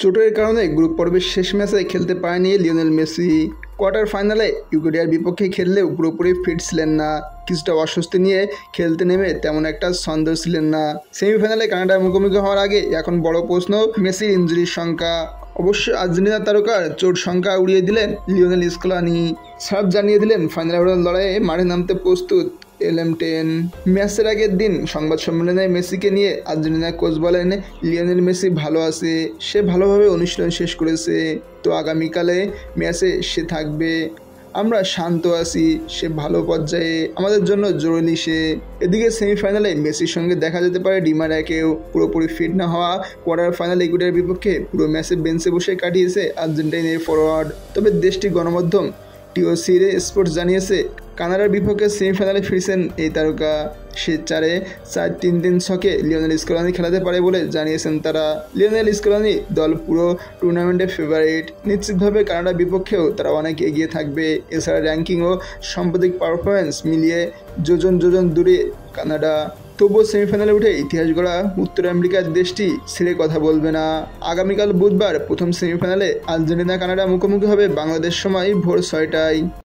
চোটের কারণে গ্রুপ পর্বের শেষ ম্যাচে খেলতে পারেনি লিওনেল মেসি। কোয়ার্টার ফাইনালে ইকুয়েডরের বিপক্ষে খেললেও পুরোপুরি ফিট ছিলেন না। কিছুটা অস্বস্তি নিয়ে খেলতে নেমে তেমন একটা ছন্দ ছিলেন না। সেমিফাইনালে কানাডার মুখোমুখি হওয়ার আগে এখন বড় প্রশ্ন মেসির ইনজুরির সংখ্যা। অবশ্য আর্জেন্টিনা তারকার চোট সংখ্যা উড়িয়ে দিলেন লিওনেল স্কলানি। সাফ জানিয়ে দিলেন ফাইনালের লড়াইয়ে মাঠে নামতে প্রস্তুত LM10। ম্যাচের আগের দিন সংবাদ সম্মেলনে মেসিকে নিয়ে আর্জেন্টিনা কোচ বলেন, লিওনেল মেসি ভালো আছে, সে ভালোভাবে অনুশীলন শেষ করেছে, তো আগামীকালে ম্যাচে সে থাকবে। আমরা শান্ত আছি, সে ভালো পর্যায়ে, আমাদের জন্য জরুরি সে। এদিকে সেমিফাইনালে মেসির সঙ্গে দেখা যেতে পারে ডি মারিয়াকেও। পুরোপুরি ফিট না হওয়া কোয়ার্টার ফাইনাল ইকুয়েডরের বিপক্ষে পুরো ম্যাচে বেঞ্চে বসে কাটিয়েছে আর্জেন্টিনার ফরোয়ার্ড। তবে দেশটির গণমাধ্যম TOC স্পোর্টস জানিয়েছে, কানাডার বিপক্ষে সেমিফাইনালে ফিরছেন এই তারকা। সে 4-3-3 ছকে লিওনেল স্কলানি খেলাতে পারে বলে জানিয়েছেন তারা। লিওনেল স্কলানি দল পুরো টুর্নামেন্টের ফেভারিট। নিশ্চিতভাবে কানাডার বিপক্ষেও তারা অনেক এগিয়ে থাকবে। এছাড়া র্যাঙ্কিং ও সাম্প্রতিক পারফরমেন্স মিলিয়ে যোজন দূরে কানাডা। তবুও সেমিফাইনালে উঠে ইতিহাস গড়া উত্তর আমেরিকার দেশটি ছেড়ে কথা বলবে না। আগামীকাল বুধবার প্রথম সেমিফাইনালে আর্জেন্টিনা কানাডা মুখোমুখি হবে বাংলাদেশ সময় ভোর 6টায়।